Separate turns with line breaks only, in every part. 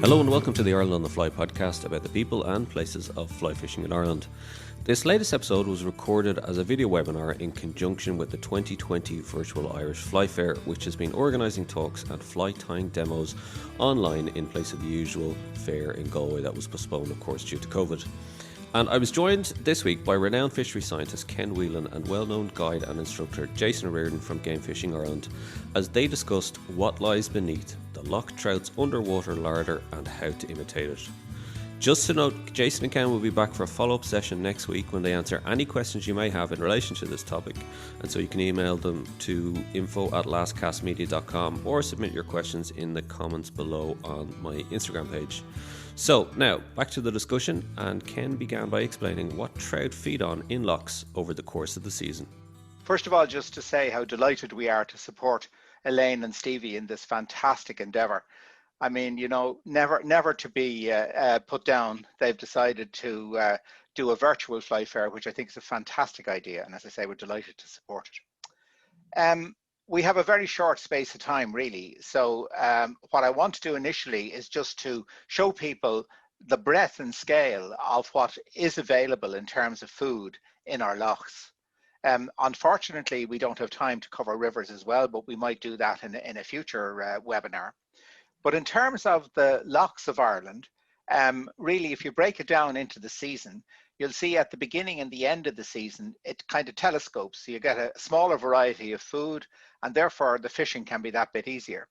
Hello and welcome to the Ireland on the Fly podcast about the people and places of fly fishing in Ireland. This latest episode was recorded as a video webinar in conjunction with the 2020 Virtual Irish Fly Fair, which has been organising talks and fly tying demos online in place of the usual fair in Galway that was postponed, of course, due to COVID. And I was joined this week by renowned fishery scientist Ken Whelan and well-known guide and instructor Jason Reardon from Game Fishing Ireland as they discussed what lies beneath the lough trout's underwater larder and how to imitate it. Just to note, Jason and Ken will be back for a follow-up session next week when they answer any questions you may have in relation to this topic, and so you can email them to info@lastcastmedia.com or submit your questions in the comments below on my Instagram page. So now back to the discussion, and Ken began by explaining what trout feed on in lochs over the course of the season.
First of all, just to say how delighted we are to support Elaine and Stevie in this fantastic endeavour. I mean, you know, never to be put down. They've decided to do a virtual fly fair, which I think is a fantastic idea. And as I say, we're delighted to support it. We have a very short space of time, really. So what I want to do initially is just to show people the breadth and scale of what is available in terms of food in our lochs. Unfortunately, we don't have time to cover rivers as well, but we might do that in a future webinar. But in terms of the lochs of Ireland, really, if you break it down into the season, you'll see at the beginning and the end of the season, it kind of telescopes. So you get a smaller variety of food, and therefore the fishing can be that bit easier.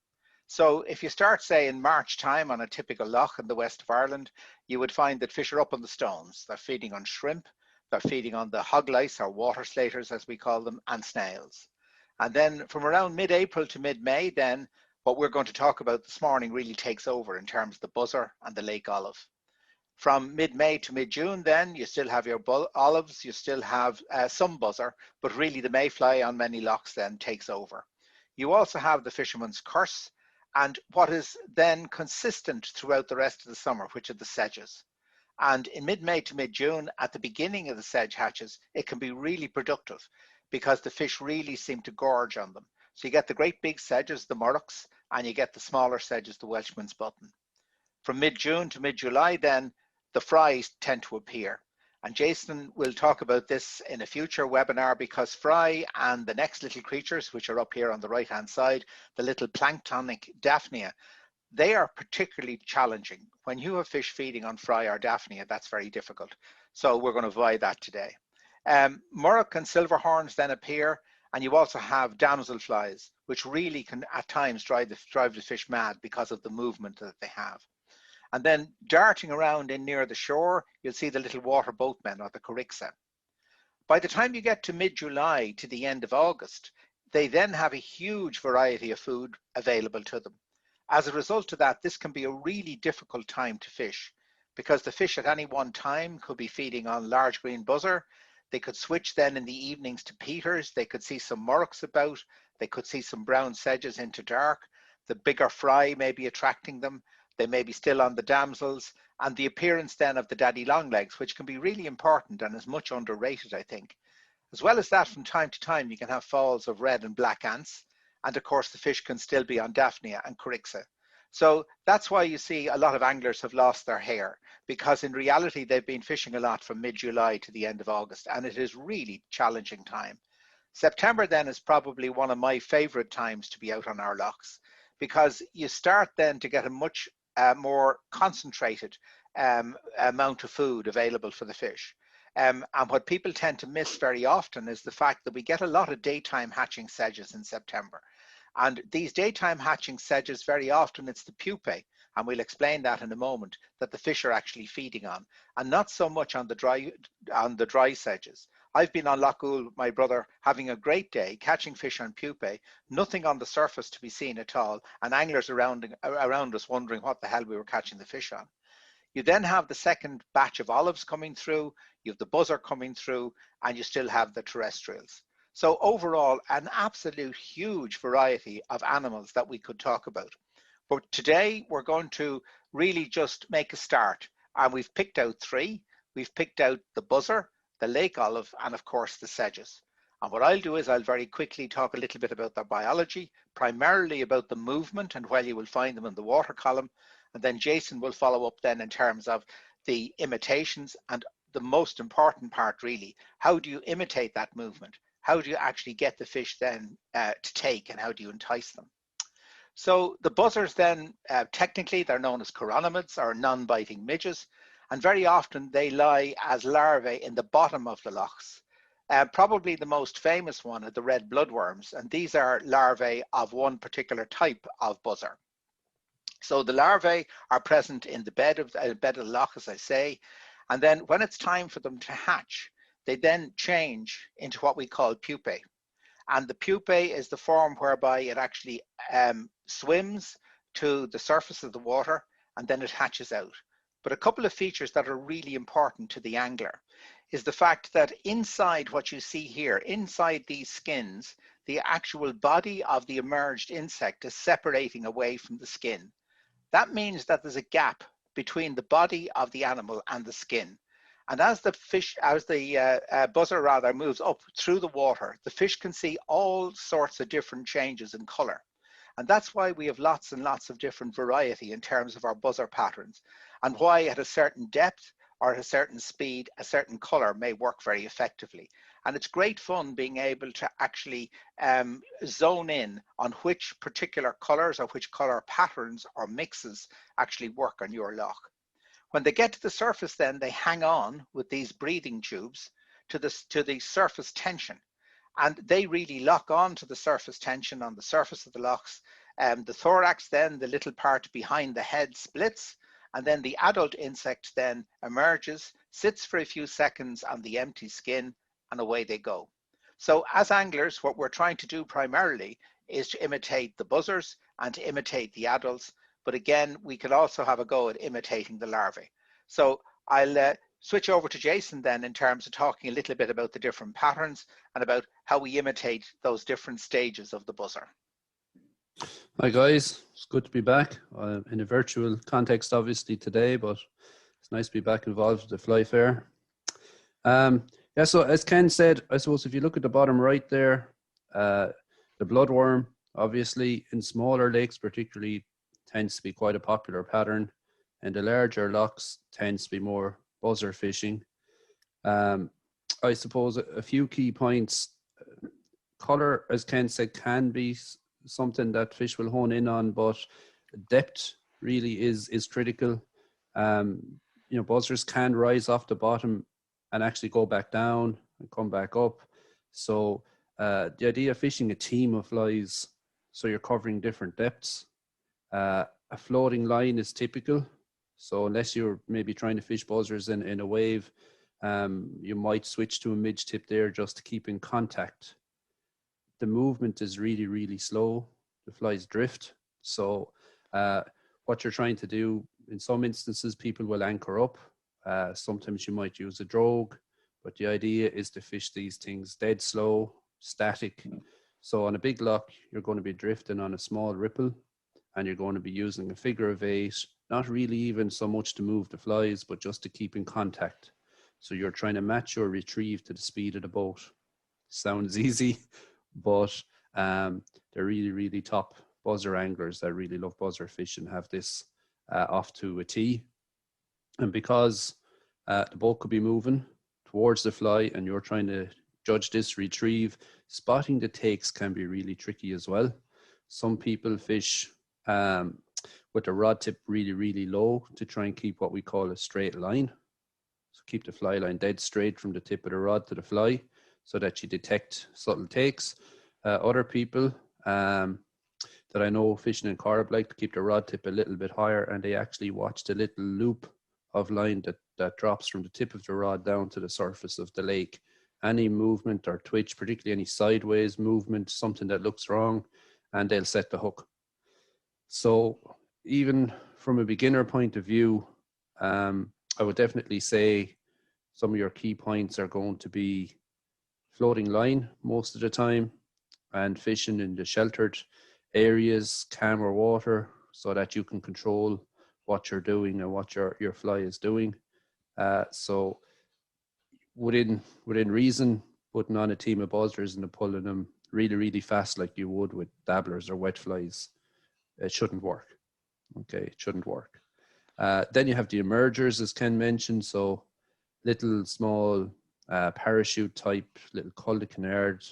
So if you start, say, in March time on a typical loch in the west of Ireland, you would find that fish are up on the stones. They're feeding on shrimp, they're feeding on the hog lice, or water slaters as we call them, and snails. And then from around mid-April to mid-May, then what we're going to talk about this morning really takes over in terms of the buzzer and the lake olive. From mid-May to mid-June, then you still have your olives, you still have some buzzer, but really the mayfly on many lochs then takes over. You also have the fisherman's curse, and what is then consistent throughout the rest of the summer, which are the sedges. And in mid-May to mid-June, at the beginning of the sedge hatches, it can be really productive because the fish really seem to gorge on them. So you get the great big sedges, the murrocks, and you get the smaller sedges, the Welshman's button. From mid-June to mid-July, then the fries tend to appear. And Jason will talk about this in a future webinar because fry and the next little creatures, which are up here on the right-hand side, the little planktonic Daphnia, they are particularly challenging. When you have fish feeding on fry or Daphnia, that's very difficult. So we're going to avoid that today. Murrock and silverhorns then appear, and you also have damselflies, which really can at times drive the fish mad because of the movement that they have. And then darting around in near the shore, you'll see the little water boatmen, or the corixa. By the time you get to mid-July to the end of August, they then have a huge variety of food available to them. As a result of that, this can be a really difficult time to fish because the fish at any one time could be feeding on large green buzzer. They could switch then in the evenings to peaters. They could see some murrocks about. They could see some brown sedges into dark. The bigger fry may be attracting them. They may be still on the damsels, and the appearance then of the daddy longlegs, which can be really important and is much underrated, I think. As well as that, from time to time, you can have falls of red and black ants, and of course the fish can still be on Daphnia and corixa. So that's why you see a lot of anglers have lost their hair, because in reality they've been fishing a lot from mid-July to the end of August, and it is really challenging time. September then is probably one of my favourite times to be out on our lochs, because you start then to get a much more concentrated amount of food available for the fish. And what people tend to miss very often is the fact that we get a lot of daytime hatching sedges in September. And these daytime hatching sedges, very often it's the pupae, and we'll explain that in a moment, that the fish are actually feeding on, and not so much on the dry sedges. I've been on Lough Gould with my brother having a great day, catching fish on pupae, nothing on the surface to be seen at all, and anglers around us wondering what the hell we were catching the fish on. You then have the second batch of olives coming through, you have the buzzer coming through, and you still have the terrestrials. So overall, an absolute huge variety of animals that we could talk about. But today we're going to really just make a start, and we've picked out three. We've picked out the buzzer, the lake olive, and of course the sedges. And what I'll do is I'll very quickly talk a little bit about their biology, primarily about the movement and where you will find them in the water column. And then Jason will follow up then in terms of the imitations and the most important part really, how do you imitate that movement? How do you actually get the fish then to take, and how do you entice them? So the buzzers then, technically they're known as chironomids or non-biting midges, and very often they lie as larvae in the bottom of the loughs. Probably the most famous one are the red bloodworms, and these are larvae of one particular type of buzzer. So the larvae are present in the bed of the lough, as I say, and then when it's time for them to hatch, they then change into what we call pupae. And the pupae is the form whereby it actually swims to the surface of the water and then it hatches out. But a couple of features that are really important to the angler is the fact that inside what you see here, inside these skins, the actual body of the emerged insect is separating away from the skin. That means that there's a gap between the body of the animal and the skin. And as the buzzer rather moves up through the water, the fish can see all sorts of different changes in color. And that's why we have lots and lots of different variety in terms of our buzzer patterns, and why at a certain depth or at a certain speed, a certain color may work very effectively. And it's great fun being able to actually zone in on which particular colors or which color patterns or mixes actually work on your lough. When they get to the surface, then they hang on with these breathing tubes to the surface tension, and they really lock on to the surface tension on the surface of the loughs. The thorax, then the little part behind the head, splits, and then the adult insect then emerges, sits for a few seconds on the empty skin, and away they go. So as anglers, what we're trying to do primarily is to imitate the buzzers and to imitate the adults. But again, we could also have a go at imitating the larvae. So I'll switch over to Jason then in terms of talking a little bit about the different patterns and about how we imitate those different stages of the buzzer.
Hi guys, it's good to be back in a virtual context obviously today, but it's nice to be back involved with the fly fair. Yeah, so as Ken said, I suppose if you look at the bottom right there, the bloodworm obviously in smaller lakes particularly tends to be quite a popular pattern, and the larger loughs tends to be more buzzer fishing. I suppose a few key points. Color, as Ken said, can be something that fish will hone in on, but depth really is critical. Buzzers can rise off the bottom and actually go back down and come back up. So the idea of fishing a team of flies, so you're covering different depths. A floating line is typical. So unless you're maybe trying to fish buzzers in a wave, you might switch to a midge tip there just to keep in contact. The movement is really, really slow. The flies drift. So what you're trying to do, in some instances, people will anchor up. Sometimes you might use a drogue, but the idea is to fish these things dead slow, static. So on a big lough, you're going to be drifting on a small ripple, and you're going to be using a figure of 8, not really even so much to move the flies, but just to keep in contact. So you're trying to match your retrieve to the speed of the boat. Sounds easy, but they're really, really top buzzer anglers that really love buzzer fish and have this off to a T. And because the boat could be moving towards the fly and you're trying to judge this retrieve, spotting the takes can be really tricky as well. Some people fish with the rod tip really, really low to try and keep what we call a straight line. So keep the fly line dead straight from the tip of the rod to the fly so that you detect subtle takes. Other people that I know fishing in carp like to keep the rod tip a little bit higher, and they actually watch the little loop of line that drops from the tip of the rod down to the surface of the lake. Any movement or twitch, particularly any sideways movement, something that looks wrong, and they'll set the hook. So even from a beginner point of view, I would definitely say some of your key points are going to be floating line most of the time and fishing in the sheltered areas, calmer water, so that you can control what you're doing and what your fly is doing. So within reason, putting on a team of buzzers and pulling them really, really fast like you would with dabblers or wet flies, it shouldn't work. Okay, it shouldn't work. Then you have the emergers, as Ken mentioned. So little small parachute type, little cul de canard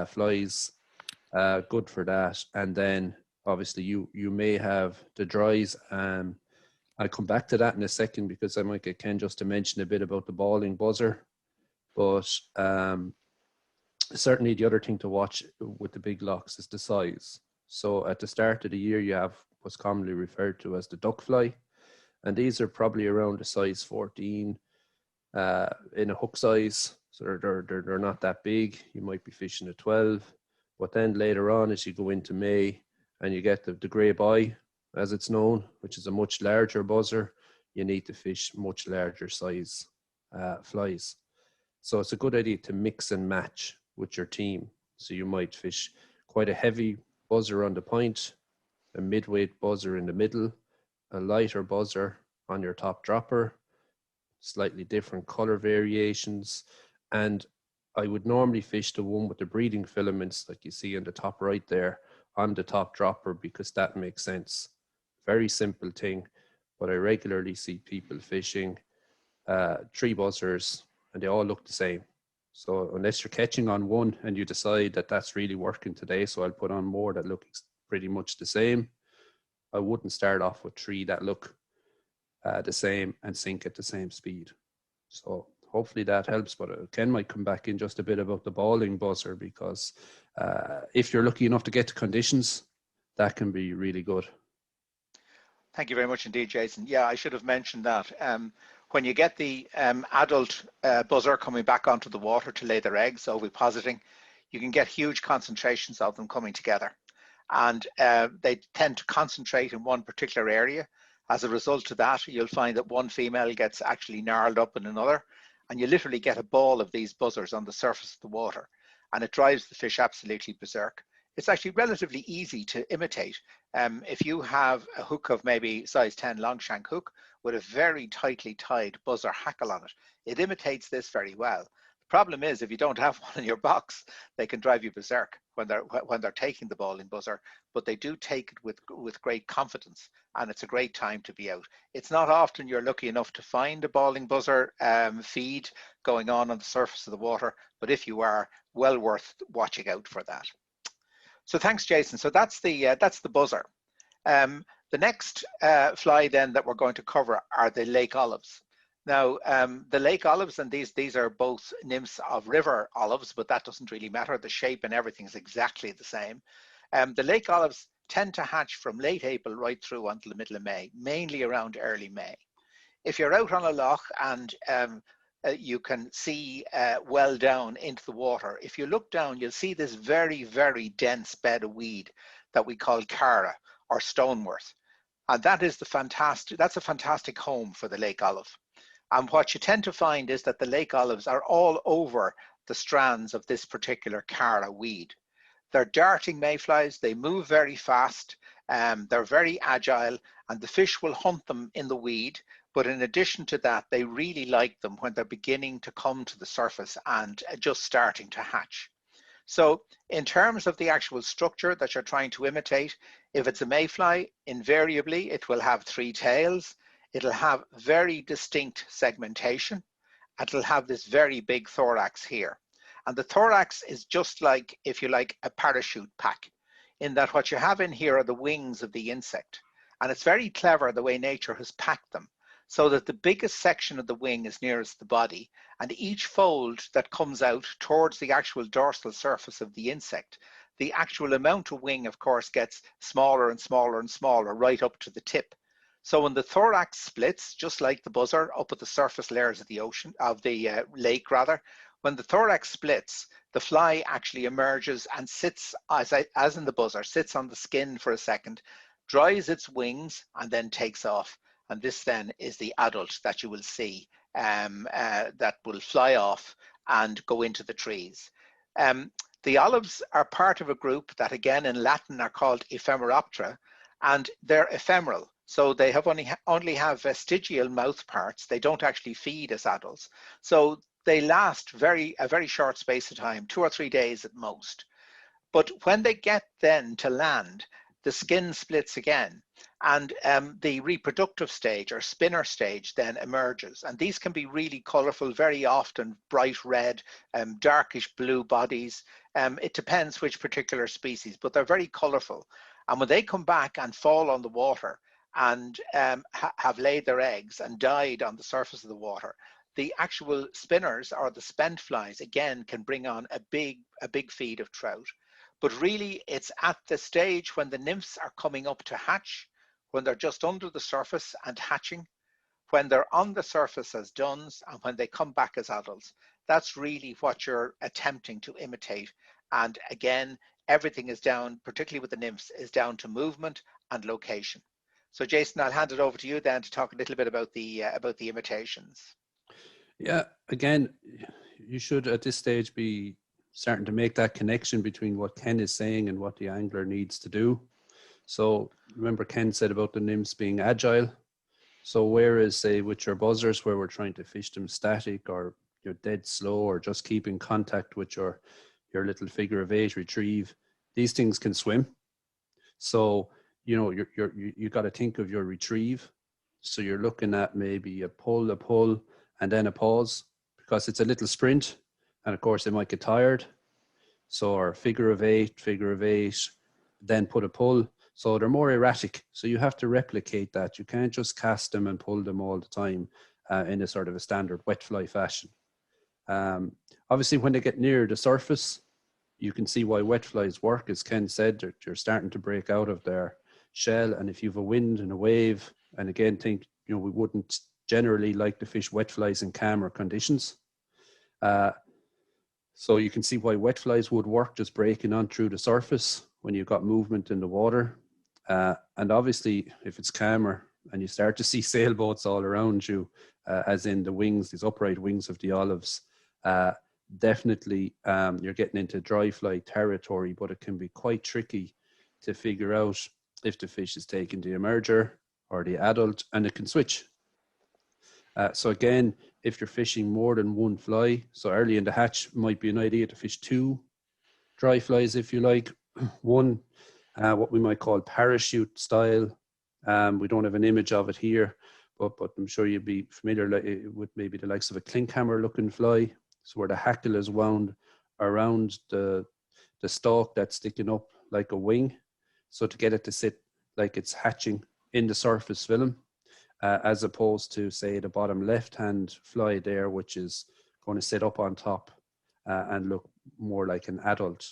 flies, good for that. And then obviously you may have the dries. I'll come back to that in a second because I might get Ken just to mention a bit about the balling buzzer. But certainly the other thing to watch with the big locks is the size. So at the start of the year, you have what's commonly referred to as the duck fly. And these are probably around the size 14 in a hook size. So they're not that big. You might be fishing a 12. But then later on, as you go into May and you get the grey bye, as it's known, which is a much larger buzzer, you need to fish much larger size flies. So it's a good idea to mix and match with your team. So you might fish quite a heavy buzzer on the point, a midweight buzzer in the middle, a lighter buzzer on your top dropper, slightly different color variations. And I would normally fish the one with the breeding filaments like you see in the top right there on the top dropper because that makes sense. Very simple thing, but I regularly see people fishing 3 buzzers and they all look the same. So unless you're catching on one and you decide that that's really working today, so I'll put on more that look pretty much the same, I wouldn't start off with 3 that look the same and sink at the same speed. So hopefully that helps, but Ken might come back in just a bit about the balling buzzer because if you're lucky enough to get to conditions, that can be really good.
Thank you very much indeed, Jason. Yeah, I should have mentioned that. When you get the adult buzzer coming back onto the water to lay their eggs, ovipositing, you can get huge concentrations of them coming together. And they tend to concentrate in one particular area. As a result of that, you'll find that one female gets actually gnarled up in another, and you literally get a ball of these buzzers on the surface of the water, and it drives the fish absolutely berserk. It's actually relatively easy to imitate. If you have a hook of maybe size 10 long shank hook with a very tightly tied buzzer hackle on it, it imitates this very well. The problem is if you don't have one in your box, they can drive you berserk when they're taking the balling buzzer, but they do take it with great confidence, and it's a great time to be out. It's not often you're lucky enough to find a balling buzzer feed going on the surface of the water, but if you are, well worth watching out for that. So thanks, Jason. So that's the buzzer. The next fly then that we're going to cover are the lake olives. Now, the lake olives, and these are both nymphs of river olives, but that doesn't really matter. The shape and everything is exactly the same. The lake olives tend to hatch from late April right through until the middle of May, mainly around early May. If you're out on a lough and you can see well down into the water, if you look down, you'll see this very, very dense bed of weed that we call cara or stoneworth. And that's a fantastic home for the lake olive. And what you tend to find is that the lake olives are all over the strands of this particular cara weed. They're darting mayflies, they move very fast, they're very agile, and the fish will hunt them in the weed. But in addition to that, they really like them when they're beginning to come to the surface and just starting to hatch. So in terms of the actual structure that you're trying to imitate, if it's a mayfly, invariably it will have 3 tails. It'll have very distinct segmentation. It'll have this very big thorax here. And the thorax is just like, if you like, a parachute pack, in that what you have in here are the wings of the insect. And it's very clever the way nature has packed them, so that the biggest section of the wing is nearest the body, and each fold that comes out towards the actual dorsal surface of the insect, the actual amount of wing, of course, gets smaller and smaller and smaller right up to the tip. So when the thorax splits, just like the buzzer up at the surface layers of the ocean, of the lake rather, when the thorax splits, the fly actually emerges and sits, as in the buzzer, sits on the skin for a second, dries its wings, and then takes off. And this then is the adult that you will see that will fly off and go into the trees. The olives are part of a group that again in Latin are called Ephemeroptera, and they're ephemeral. So they have only have vestigial mouth parts. They don't actually feed as adults. So they last a very short space of time, 2 or 3 days at most. But when they get then to land, the skin splits again, and the reproductive stage or spinner stage then emerges. And these can be really colorful, very often bright red, darkish blue bodies. It depends which particular species, but they're very colorful. And when they come back and fall on the water and have laid their eggs and died on the surface of the water, the actual spinners or the spent flies again can bring on a big feed of trout. But really, it's at the stage when the nymphs are coming up to hatch, when they're just under the surface and hatching, when they're on the surface as duns, and when they come back as adults. That's really what you're attempting to imitate. And again, everything is down, particularly with the nymphs, is down to movement and location. So Jason, I'll hand it over to you then to talk a little bit about the imitations.
Yeah, again, you should at this stage be starting to make that connection between what Ken is saying and what the angler needs to do. So remember Ken said about the nymphs being agile. So whereas say with your buzzers where we're trying to fish them static or you're dead slow or just keeping contact with your little figure of 8 retrieve, these things can swim. So, you know, you got to think of your retrieve. So you're looking at maybe a pull, and then a pause because it's a little sprint. And of course, they might get tired. So, or figure of 8, then put a pull. So they're more erratic. So you have to replicate that. You can't just cast them and pull them all the time in a sort of a standard wet fly fashion. Obviously, when they get near the surface, you can see why wet flies work. As Ken said, they're starting to break out of their shell. And if you have a wind and a wave, and again, think, you know, we wouldn't generally like to fish wet flies in calmer conditions. So you can see why wet flies would work, just breaking on through the surface when you've got movement in the water. And obviously, if it's calmer and you start to see sailboats all around you, as in the wings, these upright wings of the olives, definitely you're getting into dry fly territory, but it can be quite tricky to figure out if the fish is taking the emerger or the adult, and it can switch. So again, if you're fishing more than one fly, so early in the hatch might be an idea to fish 2 dry flies if you like. One, what we might call parachute style. We don't have an image of it here, but I'm sure you'd be familiar with maybe the likes of a clinkhammer looking fly. So where the hackle is wound around the stalk that's sticking up like a wing. So to get it to sit like it's hatching in the surface film. As opposed to, say, the bottom left-hand fly there, which is going to sit up on top and look more like an adult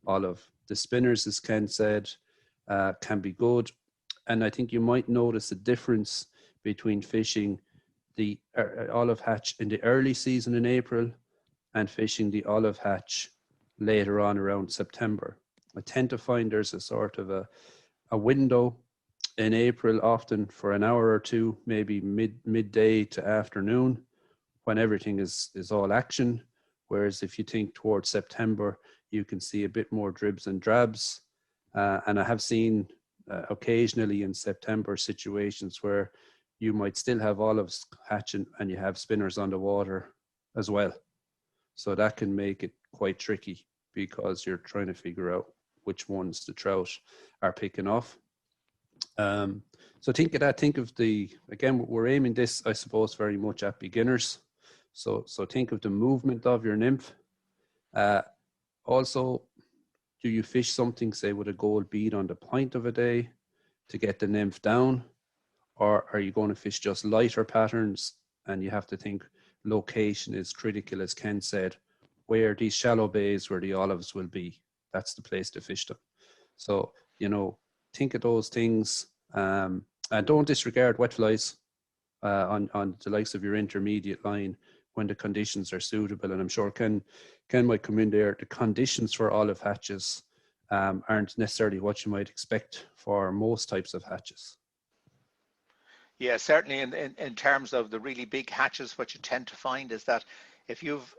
olive. The spinners, as Ken said, can be good. And I think you might notice a difference between fishing the olive hatch in the early season in April and fishing the olive hatch later on around September. I tend to find there's a sort of a window in April, often for an hour or two, maybe midday to afternoon, when everything is all action. Whereas if you think towards September, you can see a bit more dribs and drabs. And I have seen occasionally in September situations where you might still have olives hatching and you have spinners on the water as well. So that can make it quite tricky because you're trying to figure out which ones the trout are picking off. So think of that. Think of again, we're aiming this, I suppose, very much at beginners. So think of the movement of your nymph. Also, do you fish something, say, with a gold bead on the point of a day to get the nymph down? Or are you going to fish just lighter patterns? And you have to think location is critical, as Ken said, where these shallow bays where the olives will be. That's the place to fish them. So, you know, think of those things. And don't disregard wet flies on the likes of your intermediate line when the conditions are suitable. And I'm sure Ken might come in there. The conditions for olive hatches aren't necessarily what you might expect for most types of hatches.
Yeah, certainly in terms of the really big hatches, what you tend to find is that if you've,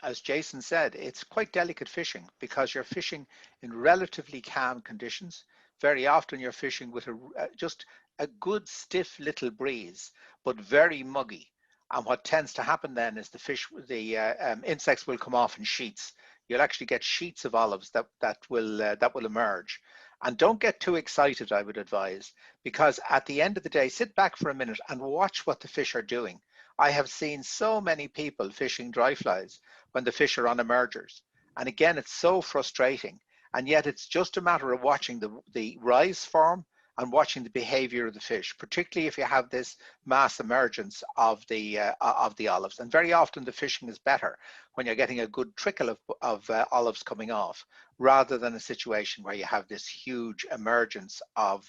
as Jason said, it's quite delicate fishing because you're fishing in relatively calm conditions. Very often you're fishing with just a good stiff little breeze, but very muggy. And what tends to happen then is the insects will come off in sheets. You'll actually get sheets of olives that will emerge. And don't get too excited, I would advise, because at the end of the day, sit back for a minute and watch what the fish are doing. I have seen so many people fishing dry flies when the fish are on emergers. And again, it's so frustrating. And yet it's just a matter of watching the rise form and watching the behavior of the fish, particularly if you have this mass emergence of the olives. And very often the fishing is better when you're getting a good trickle of olives coming off, rather than a situation where you have this huge emergence of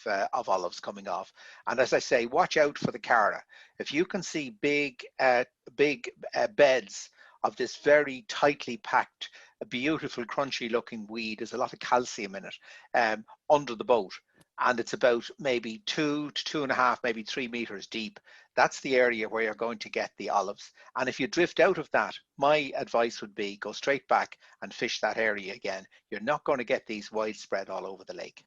olives coming off. And as I say, watch out for the cara. If you can see big beds of this very tightly packed, a beautiful crunchy looking weed, there's a lot of calcium in it, under the boat, and it's about maybe 2 to 2.5, maybe 3 meters deep. That's the area where you're going to get the olives. And if you drift out of that, my advice would be go straight back and fish that area again. You're not going to get these widespread all over the lake.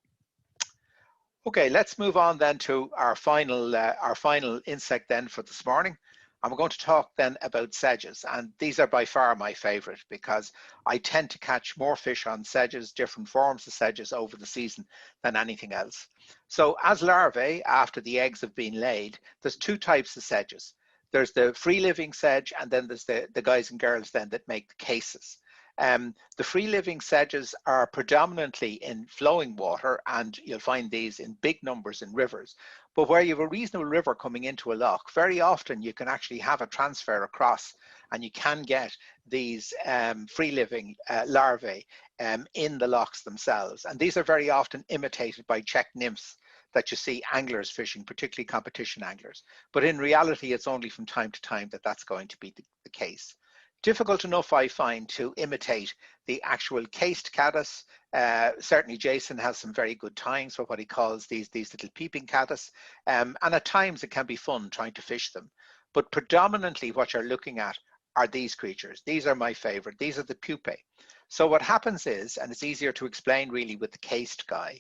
Okay, let's move on then to our final insect then for this morning. And we're going to talk then about sedges. And these are by far my favorite, because I tend to catch more fish on sedges, different forms of sedges over the season, than anything else. So as larvae, after the eggs have been laid, there's 2 types of sedges. There's the free living sedge, and then there's the guys and girls then that make the cases. The free living sedges are predominantly in flowing water, and you'll find these in big numbers in rivers. But where you have a reasonable river coming into a loch, very often you can actually have a transfer across, and you can get these free living larvae in the lochs themselves. And these are very often imitated by check nymphs that you see anglers fishing, particularly competition anglers. But in reality, it's only from time to time that that's going to be the case. Difficult enough, I find, to imitate the actual cased caddis. Certainly Jason has some very good tines for what he calls these little peeping caddis. And at times it can be fun trying to fish them. But predominantly what you're looking at are these creatures. These are my favorite. These are the pupae. So what happens is, and it's easier to explain really with the cased guy,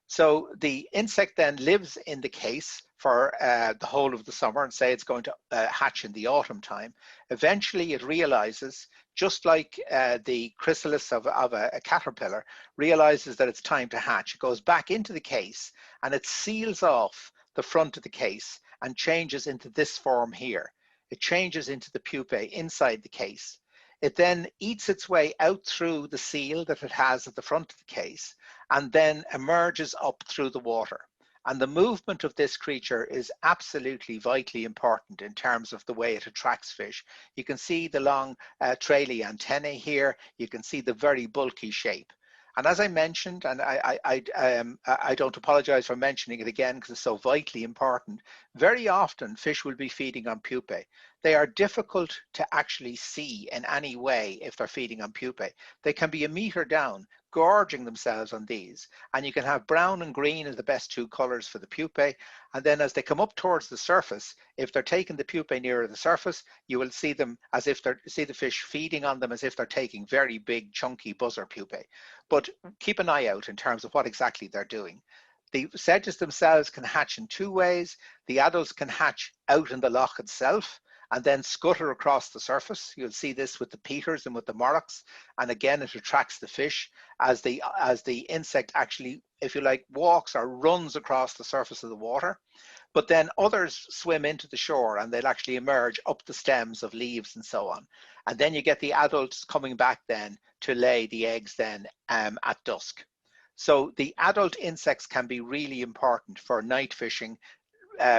so the insect then lives in the case for the whole of the summer, and say it's going to hatch in the autumn time. Eventually it realizes, just like the chrysalis of a caterpillar realizes that it's time to hatch, it goes back into the case and it seals off the front of the case and changes into this form here. It changes into the pupae inside the case. It then eats its way out through the seal that it has at the front of the case, and then emerges up through the water. And the movement of this creature is absolutely vitally important in terms of the way it attracts fish. You can see the long traily antennae here. You can see the very bulky shape. And as I mentioned, and I don't apologize for mentioning it again because it's so vitally important, very often fish will be feeding on pupae. They are difficult to actually see in any way if they're feeding on pupae. They can be a meter down, gorging themselves on these. And you can have brown and green as the best 2 colors for the pupae. And then as they come up towards the surface, if they're taking the pupae nearer the surface, you will see them as if see the fish feeding on them as if they're taking very big, chunky buzzer pupae. But keep an eye out in terms of what exactly they're doing. The sedges themselves can hatch in 2 ways. The adults can hatch out in the loch itself and then scutter across the surface. You'll see this with the peters and with the morlocks. And again, it attracts the fish as the insect actually, if you like, walks or runs across the surface of the water. But then others swim into the shore and they'll actually emerge up the stems of leaves and so on. And then you get the adults coming back then to lay the eggs then at dusk. So the adult insects can be really important for night fishing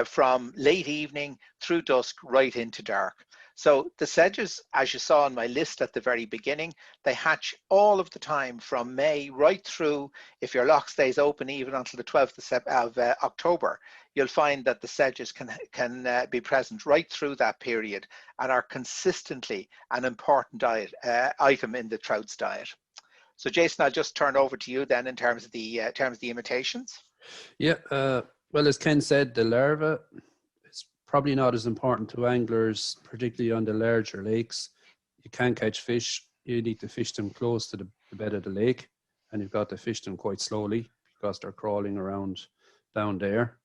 from late evening through dusk right into dark. So the sedges, as you saw on my list at the very beginning, they hatch all of the time from May right through, if your loch stays open even until the 12th of October, you'll find that the sedges can be present right through that period and are consistently an important item in the trout's diet. So Jason, I'll just turn over to you then in terms of the imitations.
Yeah, well, as Ken said, the larva is probably not as important to anglers, particularly on the larger lakes. You can catch fish. You need to fish them close to the bed of the lake, and you've got to fish them quite slowly because they're crawling around down there.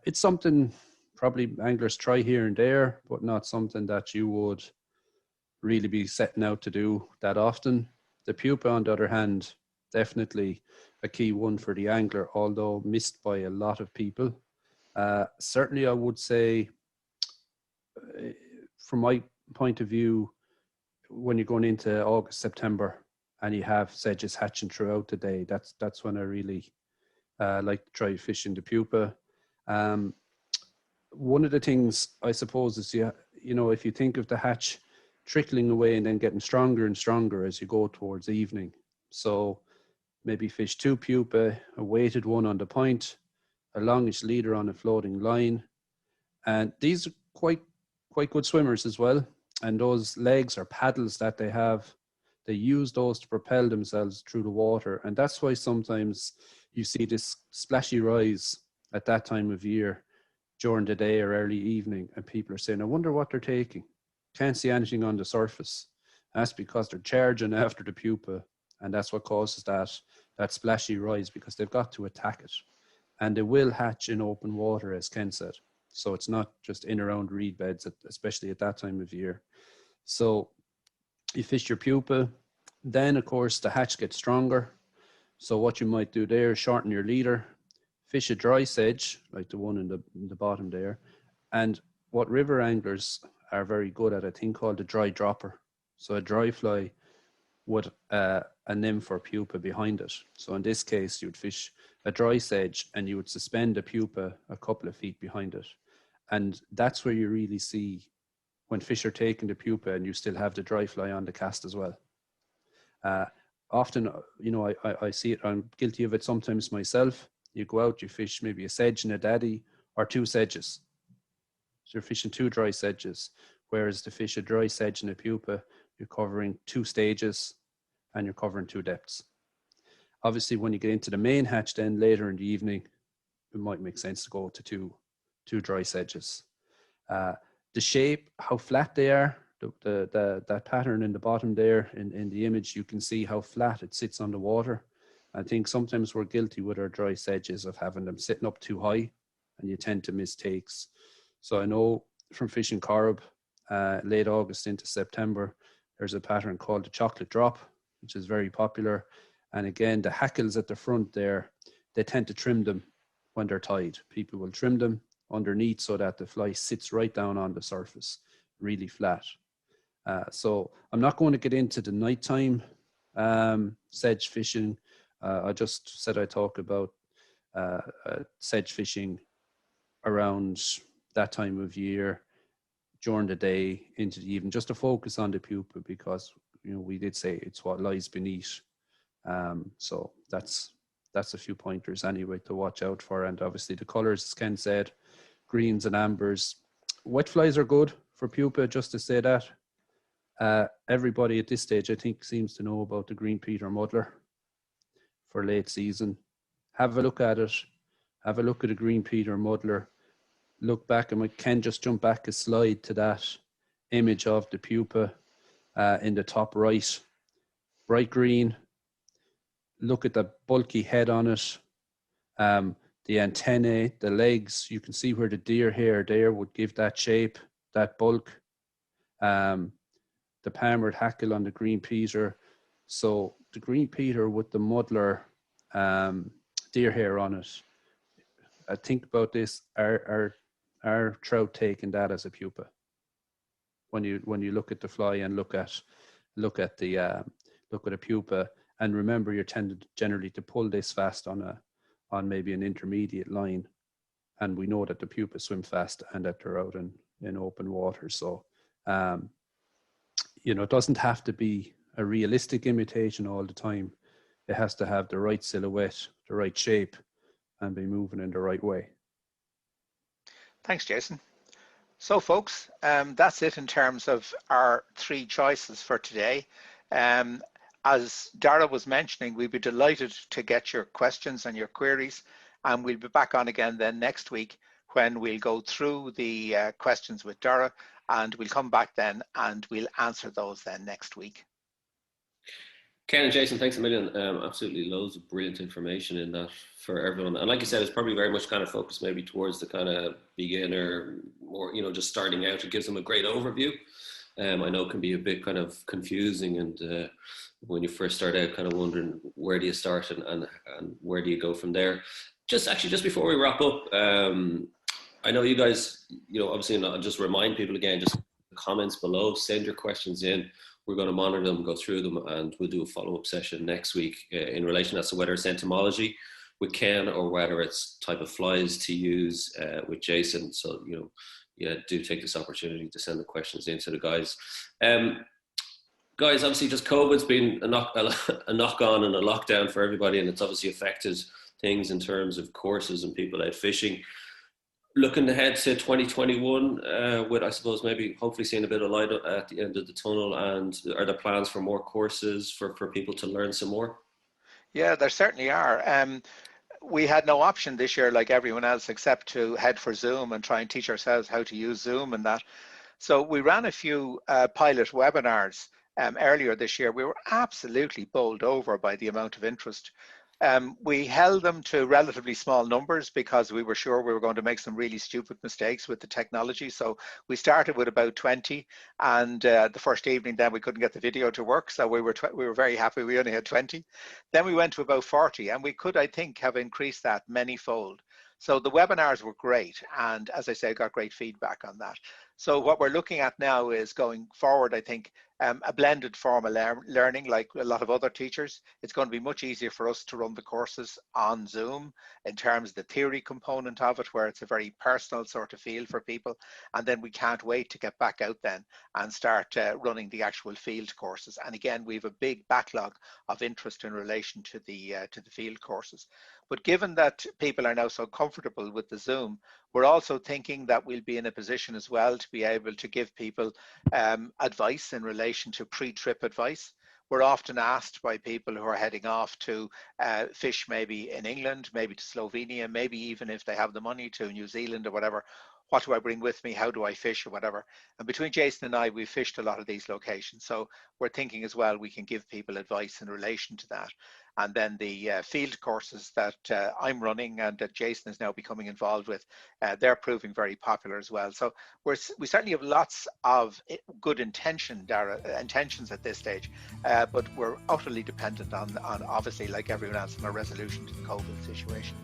It's something probably anglers try here and there, but not something that you would really be setting out to do that often. The pupa, on the other hand, definitely a key one for the angler, although missed by a lot of people. Certainly, I would say, from my point of view, when you're going into August, September, and you have sedges hatching throughout the day, that's when I really like to try fishing the pupa. One of the things, I suppose, is you know, if you think of the hatch trickling away and then getting stronger and stronger as you go towards evening. So maybe fish 2 pupa, a weighted one on the point, a longish leader on a floating line. And these are quite good swimmers as well. And those legs or paddles that they have, they use those to propel themselves through the water. And that's why sometimes you see this splashy rise at that time of year during the day or early evening. And people are saying, I wonder what they're taking. Can't see anything on the surface. And that's because they're charging after the pupa. And that's what causes that splashy rise, because they've got to attack it. And they will hatch in open water, as Ken said. So it's not just in around reed beds, especially at that time of year. So you fish your pupa. Then, of course, the hatch gets stronger. So what you might do there is shorten your leader, fish a dry sedge, like the one in the bottom there. And what river anglers are very good at, a thing called a dry dropper. So a dry fly with a nymph or pupa behind it. So in this case, you'd fish a dry sedge and you would suspend a pupa a couple of feet behind it. And that's where you really see when fish are taking the pupa and you still have the dry fly on the cast as well. Often, you know, I see it, I'm guilty of it sometimes myself. You go out, you fish maybe a sedge and a daddy, or 2 sedges. So you're fishing 2 dry sedges, whereas to fish a dry sedge and a pupa, you're covering 2 stages and you're covering 2 depths. Obviously, when you get into the main hatch then later in the evening, it might make sense to go to two dry sedges. The shape, how flat they are, that pattern in the bottom there in the image, you can see how flat it sits on the water. I think sometimes we're guilty with our dry sedges of having them sitting up too high, and you tend to miss takes. So I know from fishing Corrib, late August into September, there's a pattern called the chocolate drop, which is very popular. And again, the hackles at the front there, they tend to trim them when they're tied. People will trim them underneath so that the fly sits right down on the surface, really flat. So I'm not going to get into the nighttime sedge fishing. I just said I talk about sedge fishing around that time of year, during the day into the evening, just to focus on the pupa, because, you know, we did say it's what lies beneath. So that's a few pointers anyway to watch out for. And obviously the colors, as Ken said, greens and ambers. Wet flies are good for pupa, just to say that. Everybody at this stage, I think, seems to know about the green peter muddler for late season. Have a look at it. Have a look at the green peter muddler. Look back, and we can just jump back a slide to that image of the pupa in the top right. Bright green. Look at the bulky head on it. The antennae, the legs, you can see where the deer hair there would give that shape, that bulk. The palmered hackle on the green peter. So the green peter with the muddler deer hair on it. I think about this, are trout taking that as a pupa? When you look at the fly and look at a pupa, and remember, you're tended generally to pull this fast on maybe an intermediate line, and we know that the pupa swim fast and that they're out in open water. So you know, it doesn't have to be a realistic imitation all the time. It has to have the right silhouette, the right shape, and be moving in the right way.
Thanks, Jason. So folks, that's it in terms of our 3 choices for today. As Dara was mentioning, we'd be delighted to get your questions and your queries, and we'll be back on again then next week when we'll go through the questions with Dara, and we'll come back then and we'll answer those then next week.
Ken and Jason, thanks a million. Absolutely loads of brilliant information in that for everyone. And like you said, it's probably very much kind of focused maybe towards the kind of beginner, or, you know, just starting out. It gives them a great overview. I know it can be a bit kind of confusing and when you first start out, kind of wondering where do you start and where do you go from there? Just before we wrap up, I know you guys, obviously, I'll just remind people again, just comments below, send your questions in. We're going to monitor them, go through them, and we'll do a follow-up session next week in relation as to whether it's entomology with Ken or whether it's type of flies to use with Jason. So, do take this opportunity to send the questions in to the guys. Guys, obviously just COVID's been a knock on and a lockdown for everybody, and it's obviously affected things in terms of courses and people out fishing. Looking ahead to 2021, with, I suppose, maybe hopefully seeing a bit of light at the end of the tunnel, and are there plans for more courses for people to learn some more?
Yeah, there certainly are. We had no option this year, like everyone else, except to head for Zoom and try and teach ourselves how to use Zoom and that. So we ran a few pilot webinars earlier this year. We were absolutely bowled over by the amount of interest. We held them to relatively small numbers because we were sure we were going to make some really stupid mistakes with the technology. So we started with about 20, and the first evening then we couldn't get the video to work, so we were very happy we only had 20. Then we went to about 40, and we could, I think, have increased that many-fold. So the webinars were great, and as I say, got great feedback on that. So what we're looking at now is going forward, I think, a blended form of learning, like a lot of other teachers. It's going to be much easier for us to run the courses on Zoom in terms of the theory component of it, where it's a very personal sort of feel for people. And then we can't wait to get back out then and start running the actual field courses. And again, we have a big backlog of interest in relation to the field courses. But given that people are now so comfortable with the Zoom, we're also thinking that we'll be in a position as well to be able to give people advice in relation to pre-trip advice. We're often asked by people who are heading off to fish maybe in England, maybe to Slovenia, maybe even if they have the money to New Zealand or whatever, what do I bring with me? How do I fish or whatever? And between Jason and I, we've fished a lot of these locations. So we're thinking as well, we can give people advice in relation to that. And then the field courses that I'm running and that Jason is now becoming involved with, they're proving very popular as well. So we certainly have lots of good intentions at this stage, but we're utterly dependent on obviously, like everyone else, on a resolution to the COVID situation.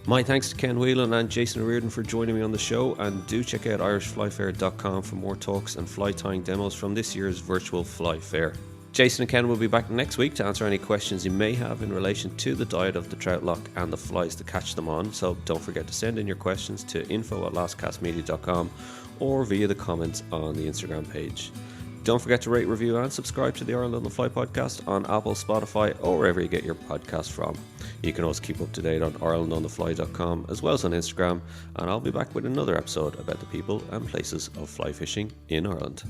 My thanks to Ken Whelan and Jason Reardon for joining me on the show, and do check out irishflyfair.com for more talks and fly tying demos from this year's virtual fly fair. Jason and Ken will be back next week to answer any questions you may have in relation to the diet of the trout loch and the flies to catch them on, so don't forget to send in your questions to info@lastcastmedia.com or via the comments on the Instagram page. Don't forget to rate, review and subscribe to the Ireland on the Fly podcast on Apple, Spotify or wherever you get your podcast from. You can also keep up to date on IrelandOnTheFly.com as well as on Instagram, and I'll be back with another episode about the people and places of fly fishing in Ireland.